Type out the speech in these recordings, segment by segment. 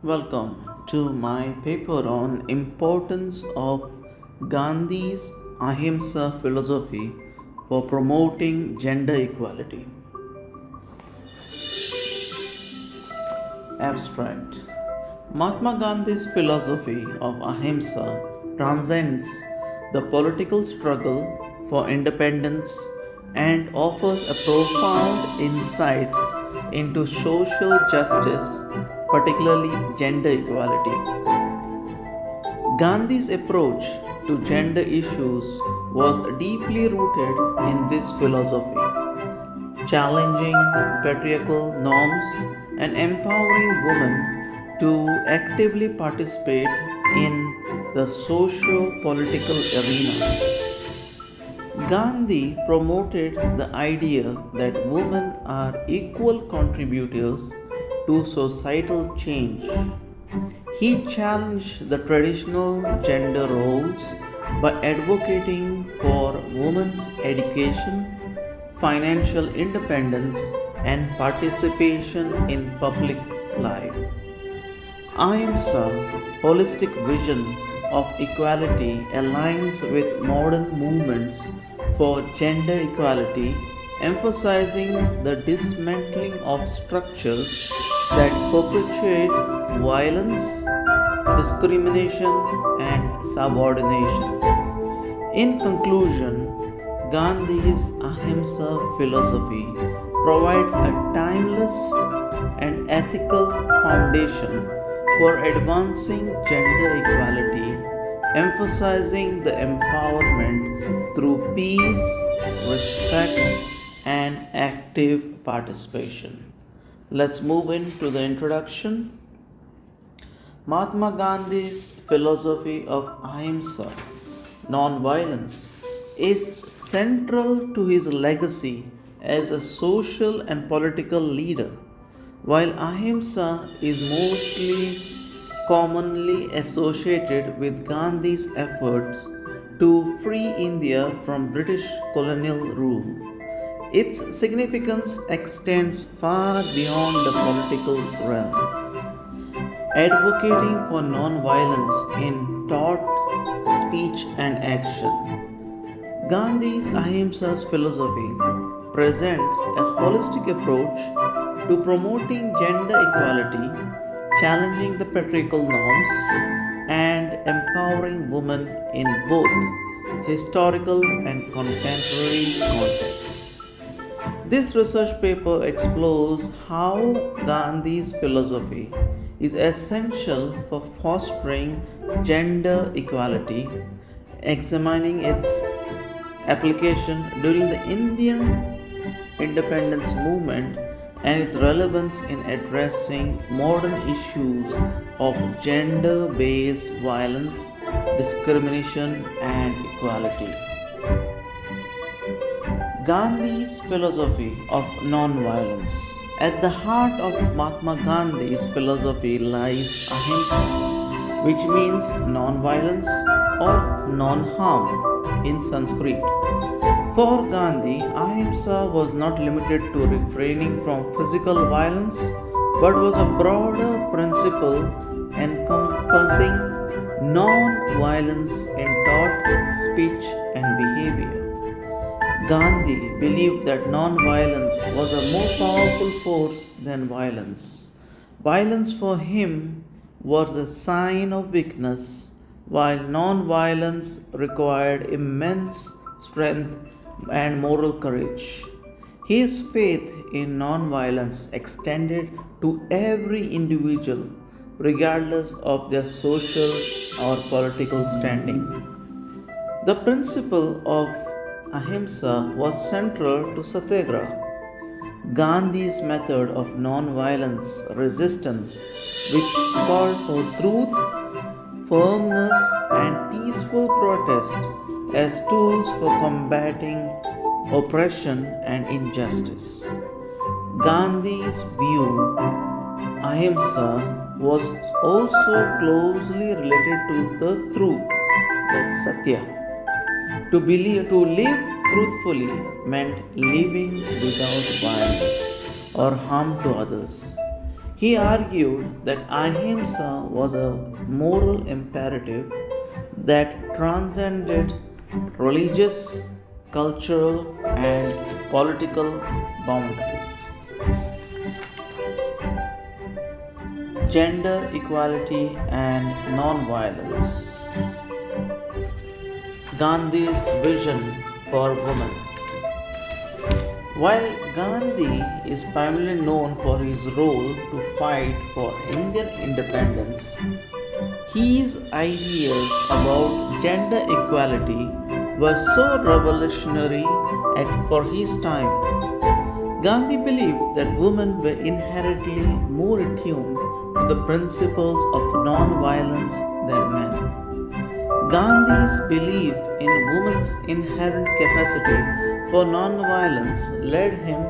Welcome to my paper on importance of Gandhi's Ahimsa philosophy for promoting gender equality. Abstract. Mahatma Gandhi's philosophy of Ahimsa transcends the political struggle for independence and offers a profound insights into social justice, particularly gender equality. Gandhi's approach to gender issues was deeply rooted in this philosophy, challenging patriarchal norms and empowering women to actively participate in the socio political arena. Gandhi promoted the idea that women are equal contributors to societal change. He challenged the traditional gender roles by advocating for women's education, financial independence, and participation in public life. Ahimsa holistic vision of equality aligns with modern movements for gender equality, emphasizing the dismantling of structures that perpetuate violence, discrimination, and subordination. In conclusion, Gandhi's Ahimsa philosophy provides a timeless and ethical foundation for advancing gender equality, emphasizing the empowerment through peace, respect, and active participation. Let's move into the introduction. Mahatma Gandhi's philosophy of Ahimsa, non-violence, is central to his legacy as a social and political leader. While Ahimsa is mostly commonly associated with Gandhi's efforts to free India from British colonial rule, its significance extends far beyond the political realm. Advocating for non-violence in thought, speech, and action, Gandhi's Ahimsa's philosophy presents a holistic approach to promoting gender equality, challenging the patriarchal norms, and empowering women in both historical and contemporary contexts. This research paper explores how Gandhi's philosophy is essential for fostering gender equality, examining its application during the Indian independence movement and its relevance in addressing modern issues of gender based violence, discrimination, and equality. Gandhi's philosophy of non-violence. At the heart of Mahatma Gandhi's philosophy lies Ahimsa, which means non-violence or non-harm in Sanskrit. For Gandhi, Ahimsa was not limited to refraining from physical violence but was a broader principle encompassing non violence in thought, speech, and behavior. Gandhi believed that non-violence was a more powerful force than violence. Violence for him was a sign of weakness, while non-violence required immense strength and moral courage. His faith in non-violence extended to every individual, regardless of their social or political standing. The principle of Ahimsa was central to Satyagraha, Gandhi's method of non-violence resistance, which called for truth, firmness, and peaceful protest as tools for combating oppression and injustice. Gandhi's view, Ahimsa, was also closely related to the truth, that's Satya. To live truthfully meant living without violence or harm to others. He argued that Ahimsa was a moral imperative that transcended religious, cultural, and political boundaries. Gender equality and non-violence. Gandhi's vision for women. While Gandhi is primarily known for his role to fight for Indian independence, his ideas about gender equality were so revolutionary for his time. Gandhi believed that women were inherently more attuned to the principles of non-violence than men. Gandhi's belief in women's inherent capacity for non-violence led him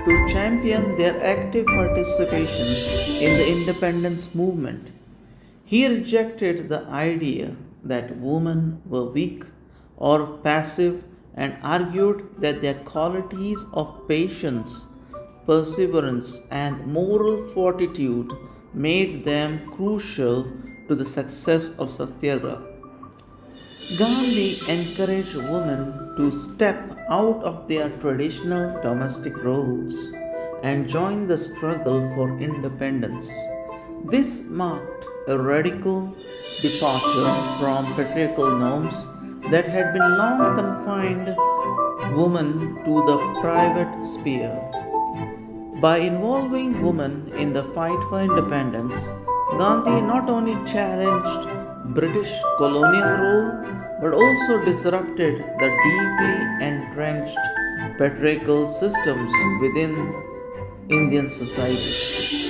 to champion their active participation in the independence movement. He rejected the idea that women were weak or passive and argued that their qualities of patience, perseverance, and moral fortitude made them crucial to the success of Satyagraha. Gandhi encouraged women to step out of their traditional domestic roles and join the struggle for independence. This marked a radical departure from patriarchal norms that had been long confined women to the private sphere. By involving women in the fight for independence, Gandhi not only challenged British colonial rule but also disrupted the deeply entrenched patriarchal systems within Indian society.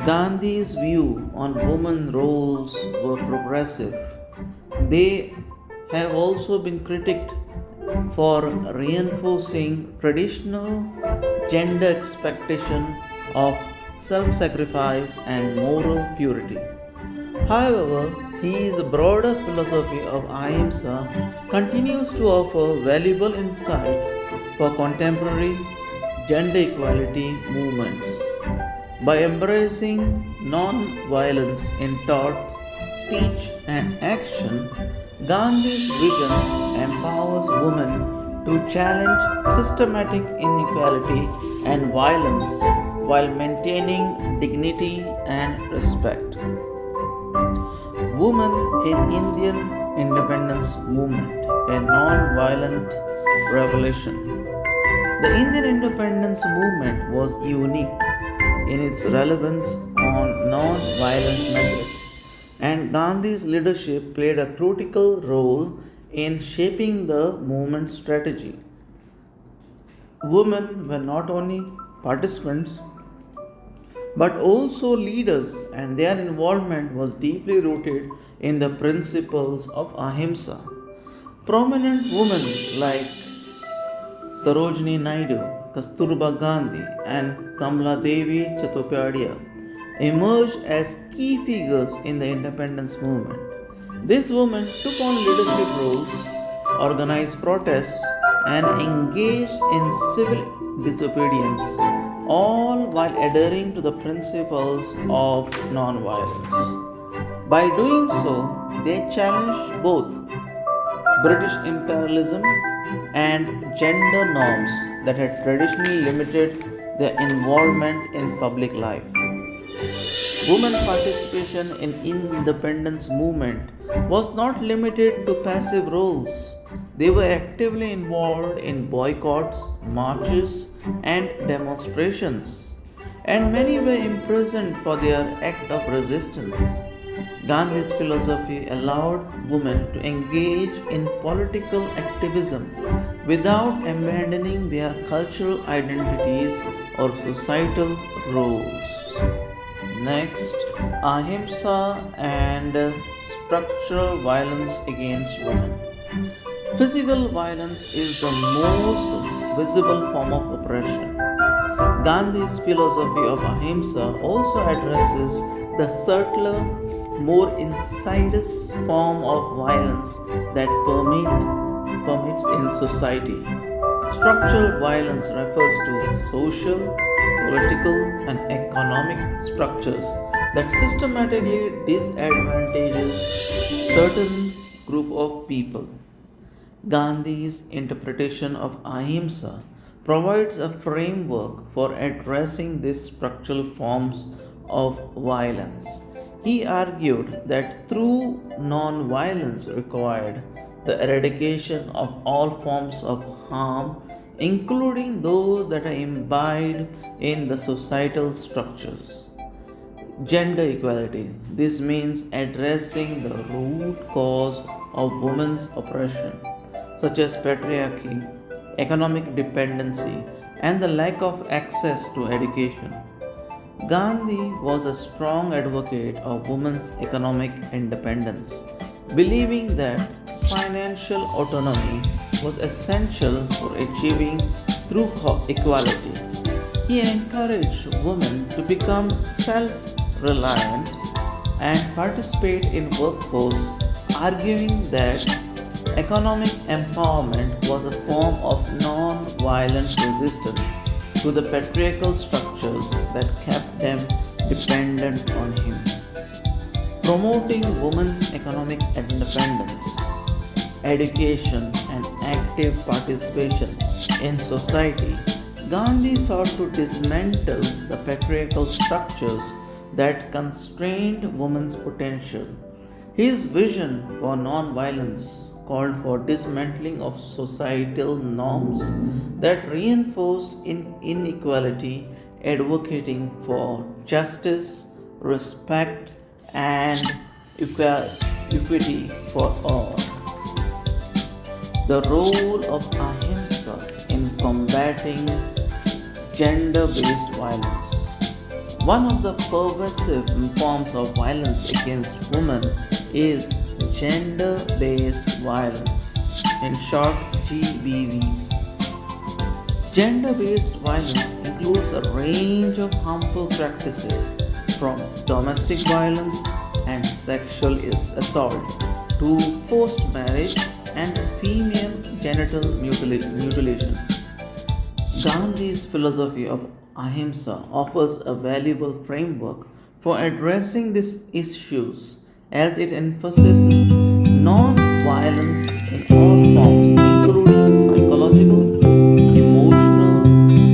Gandhi's view on women roles were progressive. They have also been critiqued for reinforcing traditional gender expectation of self-sacrifice and moral purity. However, his broader philosophy of Ahimsa continues to offer valuable insights for contemporary gender equality movements. By embracing non-violence in thought, speech, and action, Gandhi's vision empowers women to challenge systematic inequality and violence while maintaining dignity and respect. Women in Indian independence movement, a non-violent revolution. The Indian independence movement was unique in its relevance on non-violent methods, and Gandhi's leadership played a critical role in shaping the movement's strategy. Women were not only participants but also leaders, and their involvement was deeply rooted in the principles of Ahimsa. Prominent women like Sarojini Naidu, Kasturba Gandhi, and Kamala Devi Chattopadhyay emerged as key figures in the independence movement. These women took on leadership roles, organized protests, and engaged in civil disobedience, all while adhering to the principles of nonviolence. By doing so, they challenged both British imperialism and gender norms that had traditionally limited their involvement in public life. Women participation in independence movement was not limited to passive roles. They were actively involved in boycotts, marches, and demonstrations, and many were imprisoned for their act of resistance. Gandhi's philosophy allowed women to engage in political activism without abandoning their cultural identities or societal roles. Next, Ahimsa and structural violence against women. Physical violence is the most visible form of oppression. Gandhi's philosophy of Ahimsa also addresses the subtler, more insidious form of violence that permeates in society. Structural violence refers to social, political and economic structures that systematically disadvantages certain group of people. Gandhi's interpretation of Ahimsa provides a framework for addressing these structural forms of violence. He argued that true non-violence required the eradication of all forms of harm, including those that are imbibed in the societal structures. Gender equality. This means addressing the root cause of women's oppression, such as patriarchy, economic dependency, and the lack of access to education. Gandhi was a strong advocate of women's economic independence, believing that financial autonomy was essential for achieving true equality. He encouraged women to become self-reliant and participate in workforce, arguing that economic empowerment was a form of non-violent resistance to the patriarchal structures that kept them dependent on him. Promoting women's economic independence, education, and active participation in society, Gandhi sought to dismantle the patriarchal structures that constrained women's potential. His vision for non-violence called for dismantling of societal norms that reinforced inequality, advocating for justice, respect, and equity for all. The role of Ahimsa in combating gender based violence. One of the pervasive forms of violence against women is gender based violence, in short, GBV. Gender based violence includes a range of harmful practices from domestic violence and sexual assault to forced marriage and female genital mutilation. Gandhi's philosophy of Ahimsa offers a valuable framework for addressing these issues as it emphasizes non violence in all forms, including psychological, emotional,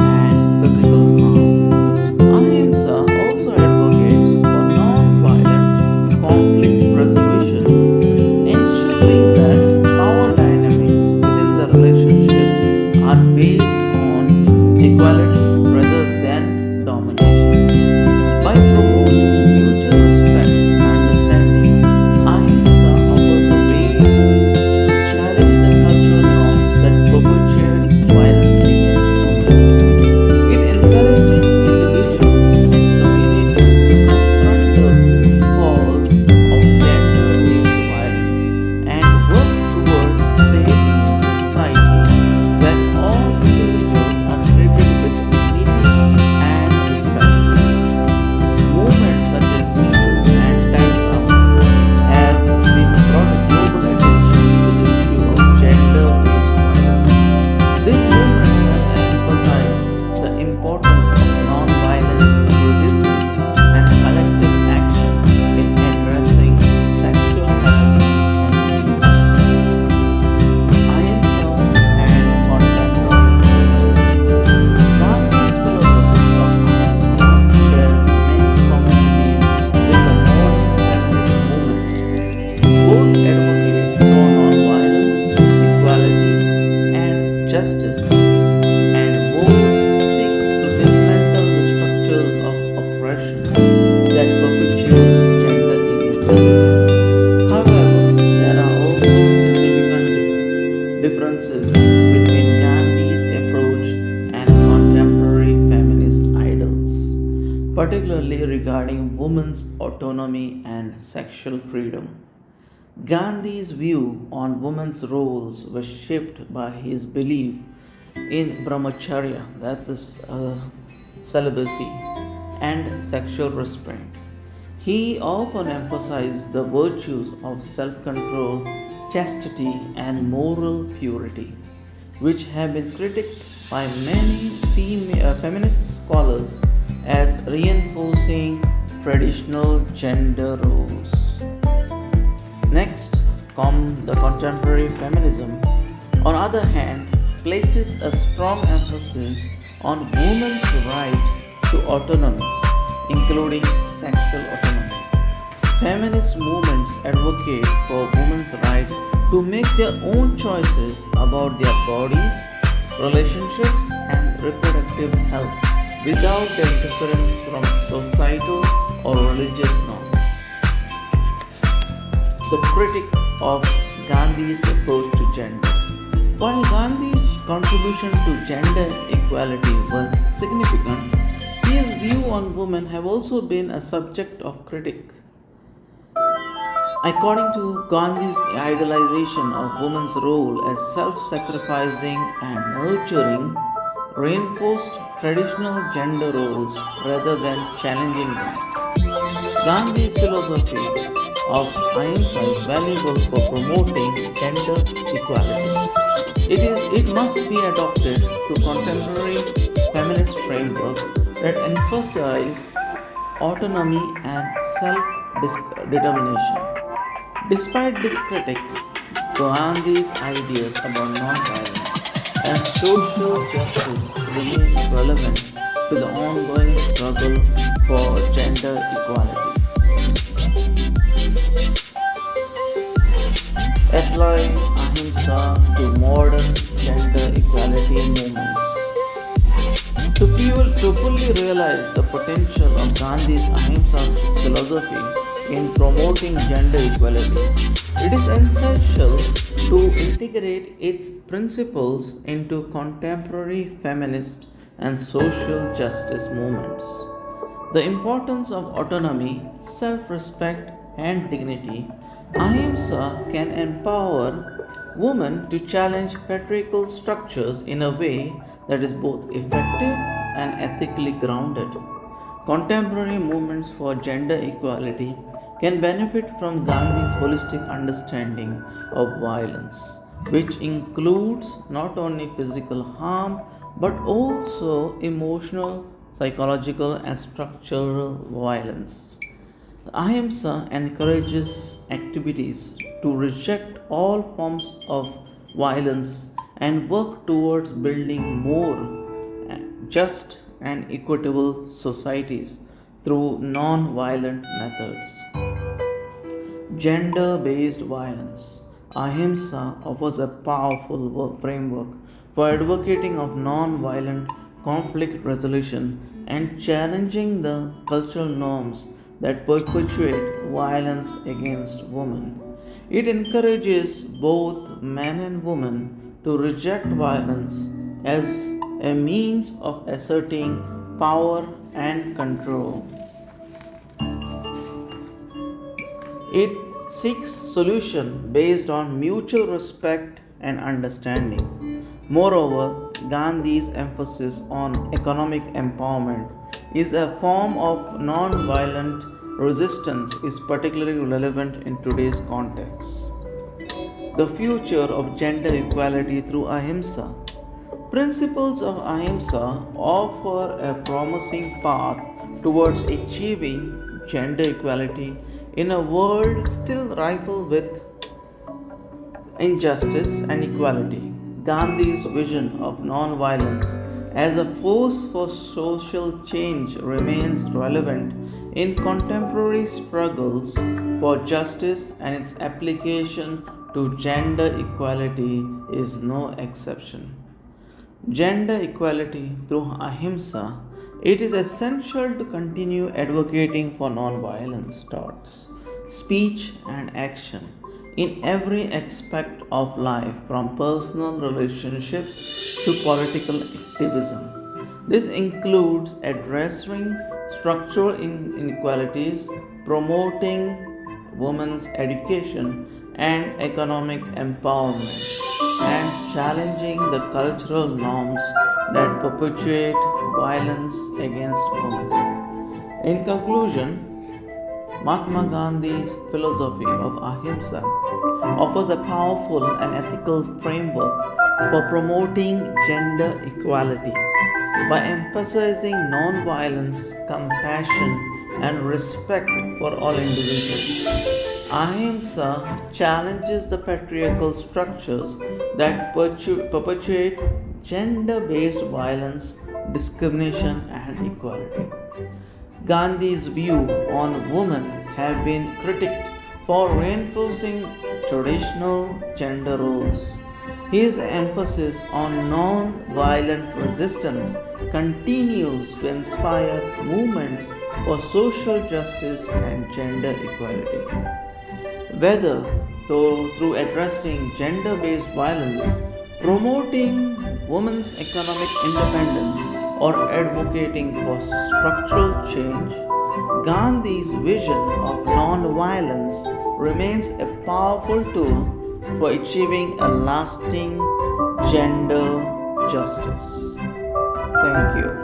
and physical harm. Ahimsa also advocates for non violent conflict resolution, ensuring that power dynamics within the relationship are based on equality rather than domination. By promoting mutual respect and understanding, Ahimsa offers a way to challenge the cultural norms that perpetuate violence against women. It encourages individuals and communities to confront the cause of gender-based violence and work towards creating a society where all individuals are treated with dignity and respect. Movements such as Me Too and Time's Up have been brought global attention to the issue of gender-based violence. These movements have emphasized the importance of non-violent resistance and collective action in addressing sexual harassment and abuse. Ahimsa and contemporary movements. Gandhi's philosophy of Ahimsa shares many commonalities with the modern feminist movement. Both advocate for non-violence, equality, and justice, and both seek to dismantle the structures of oppression that perpetuate gender inequality. However, there are also significant differences between Gandhi's approach and contemporary feminist ideals, particularly regarding women's autonomy and sexual freedom. Gandhi's view on women's roles was shaped by his belief in brahmacharya, that is, celibacy, and sexual restraint. He often emphasized the virtues of self control, chastity, and moral purity, which have been critiqued by many feminist scholars as reinforcing traditional gender roles. Next come the contemporary feminism. On other hand, places a strong emphasis on women's right to autonomy, including sexual autonomy. Feminist movements advocate for women's right to make their own choices about their bodies, relationships, and reproductive health without the interference from societal or religious norms. The critic of Gandhi's approach to gender. While Gandhi's contribution to gender equality was significant, his view on women have also been a subject of critique. According to Gandhi's idealization of women's role as self sacrificing and nurturing reinforced traditional gender roles rather than challenging them. Gandhi's philosophy of Ahimsa is valuable for promoting gender equality. It must be adopted to contemporary feminist framework that emphasize autonomy and self-determination. Despite these critics, Gandhi's ideas about non-violence and social justice remain relevant to the ongoing struggle for gender equality. Apply Ahimsa to modern gender equality movements. To fully realize the potential of Gandhi's Ahimsa philosophy in promoting gender equality, it is essential to integrate its principles into contemporary feminist and social justice movements. The importance of autonomy, self respect, and dignity. Ahimsa can empower women to challenge patriarchal structures in a way that is both effective and ethically grounded. Contemporary movements for gender equality can benefit from Gandhi's holistic understanding of violence, which includes not only physical harm but also emotional, psychological, and structural violence. Ahimsa encourages activities to reject all forms of violence and work towards building more just and equitable societies through non violent methods. Gender based violence. Ahimsa offers a powerful framework for advocating of non violent conflict resolution and challenging the cultural norms that perpetuate violence against women. It encourages both men and women to reject violence as a means of asserting power and control. It seeks solution based on mutual respect and understanding. Moreover, Gandhi's emphasis on economic empowerment is a form of non-violent resistance is particularly relevant in today's context. The future of gender equality through Ahimsa. Principles of Ahimsa offer a promising path towards achieving gender equality in a world still rife with injustice and equality. Gandhi's vision of non-violence as a force for social change remains relevant in contemporary struggles for justice, and its application to gender equality is no exception. Gender equality through ahimsa, it is essential to continue advocating for non-violence thoughts, speech, and action in every aspect of life from personal relationships to political activism. This includes addressing structural inequalities, promoting women's education and economic empowerment, and challenging the cultural norms that perpetuate violence against women. In conclusion, Mahatma Gandhi's philosophy of Ahimsa offers a powerful and ethical framework for promoting gender equality. By emphasizing non-violence, compassion, and respect for all individuals, Ahimsa challenges the patriarchal structures that perpetuate gender based violence, discrimination, and equality. Gandhi's view on women have been critiqued for reinforcing traditional gender roles. His emphasis on non-violent resistance continues to inspire movements for social justice and gender equality. Whether through addressing gender based violence, promoting women's economic independence, or advocating for structural change, Gandhi's vision of non-violence remains a powerful tool for achieving a lasting gender justice. Thank you.